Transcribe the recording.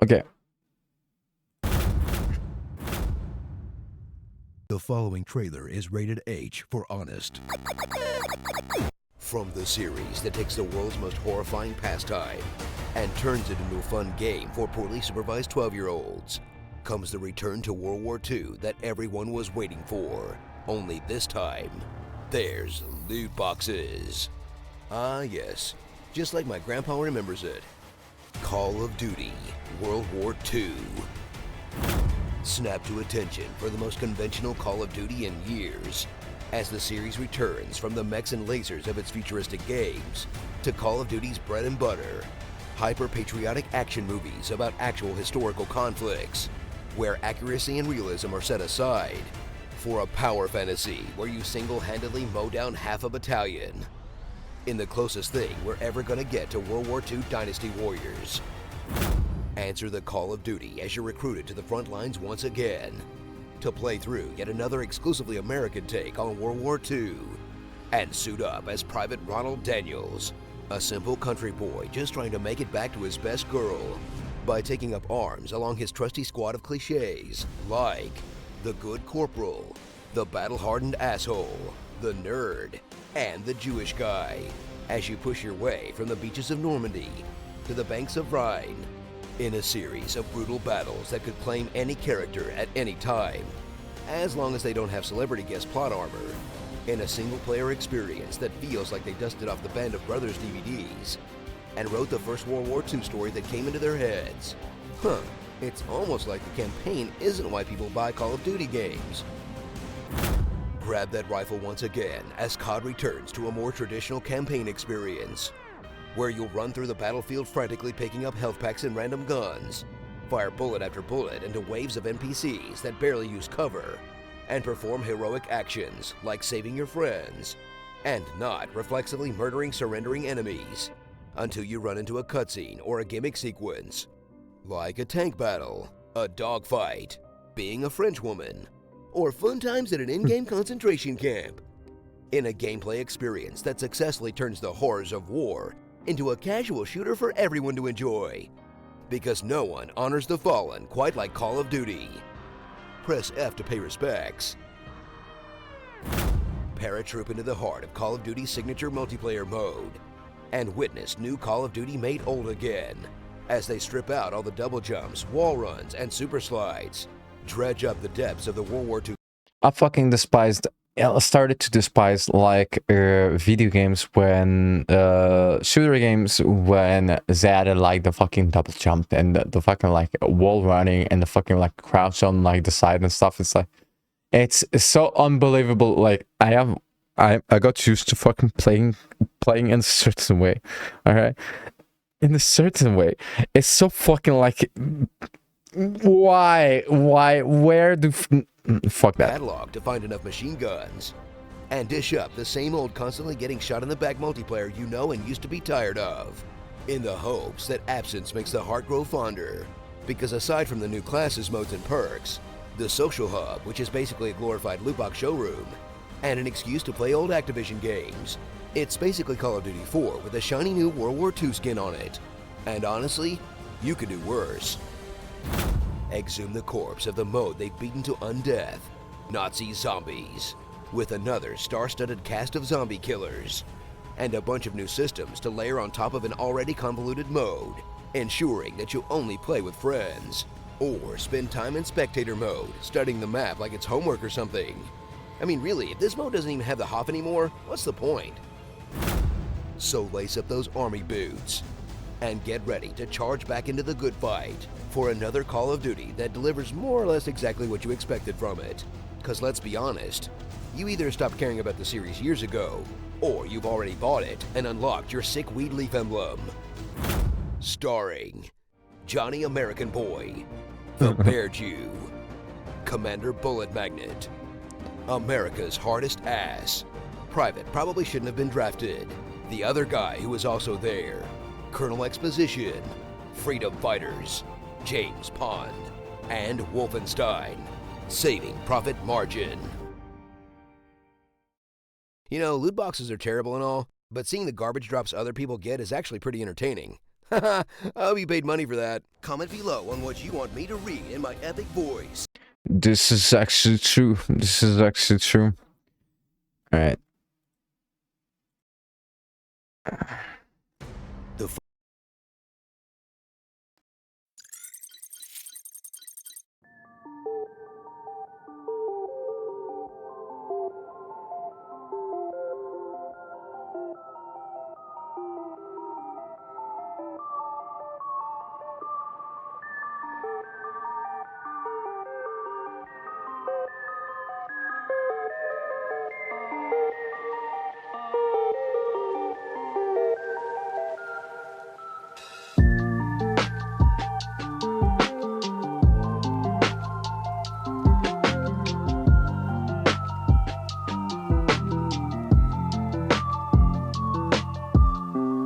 Okay. The following trailer is rated H for honest. From the series that takes the world's most horrifying pastime and turns it into a fun game for poorly supervised 12-year-olds, comes the return to World War II that everyone was waiting for. Only this time, there's loot boxes. Ah yes, just like my grandpa remembers it. Call of Duty World War II. Snap to attention for the most conventional Call of Duty in years, as the series returns from the mechs and lasers of its futuristic games to Call of Duty's bread and butter, hyper-patriotic action movies about actual historical conflicts, where accuracy and realism are set aside for a power fantasy where you single-handedly mow down half a battalion. In the closest thing we're ever gonna get to World War II Dynasty Warriors. Answer the call of duty as you're recruited to the front lines once again to play through yet another exclusively American take on World War II and suit up as Private Ronald Daniels, a simple country boy just trying to make it back to his best girl by taking up arms along his trusty squad of cliches like the good corporal, the battle-hardened asshole, the nerd, and the Jewish guy as you push your way from the beaches of Normandy to the banks of Rhine in a series of brutal battles that could claim any character at any time, as long as they don't have celebrity guest plot armor, in a single-player experience that feels like they dusted off the Band of Brothers DVDs and wrote the first World War II story that came into their heads. It's almost like the campaign isn't why people buy Call of Duty games. Grab that rifle once again as COD returns to a more traditional campaign experience, where you'll run through the battlefield frantically picking up health packs and random guns, fire bullet after bullet into waves of NPCs that barely use cover, and perform heroic actions like saving your friends, and not reflexively murdering surrendering enemies until you run into a cutscene or a gimmick sequence, like a tank battle, a dogfight, being a French woman, or fun times at an in-game concentration camp. In a gameplay experience that successfully turns the horrors of war into a casual shooter for everyone to enjoy. Because no one honors the fallen quite like Call of Duty. Press F to pay respects. Paratroop into the heart of Call of Duty's signature multiplayer mode and witness new Call of Duty made old again as they strip out all the double jumps, wall runs, and super slides, dredge up the depths of the World War II. I fucking started to despise like video games when shooter games when they added like the fucking double jump and the fucking like wall running and the fucking like crouch on like the side and stuff. It's like it's so unbelievable. Like I got used to fucking playing in a certain way. All right, in a certain way. It's so fucking like why where do fuck that. Catalog to find enough machine guns and dish up the same old constantly getting shot in the back multiplayer you know and used to be tired of, in the hopes that absence makes the heart grow fonder. Because aside from the new classes, modes, and perks, the social hub, which is basically a glorified loot box showroom and an excuse to play old Activision games, it's basically Call of Duty 4 with a shiny new World War II skin on it. And honestly, you could do worse. Exhume the corpse of the mode they've beaten to undeath, Nazi zombies, with another star-studded cast of zombie killers, and a bunch of new systems to layer on top of an already convoluted mode, ensuring that you'll only play with friends, or spend time in spectator mode, studying the map like it's homework or something. I mean really, if this mode doesn't even have the hop anymore, what's the point? So lace up those army boots and get ready to charge back into the good fight for another Call of Duty that delivers more or less exactly what you expected from it. Cause let's be honest, you either stopped caring about the series years ago, or you've already bought it and unlocked your sick weed leaf emblem. Starring Johnny American Boy, the Bear Jew, Commander Bullet Magnet, America's hardest ass, Private probably shouldn't have been drafted, the other guy who was also there, Colonel Exposition, Freedom Fighters, James Pond, and Wolfenstein, saving profit margin. You know, loot boxes are terrible and all, but seeing the garbage drops other people get is actually pretty entertaining. I'll be paid money for that. Comment below on what you want me to read in my epic voice. This is actually true. This is actually true. All right.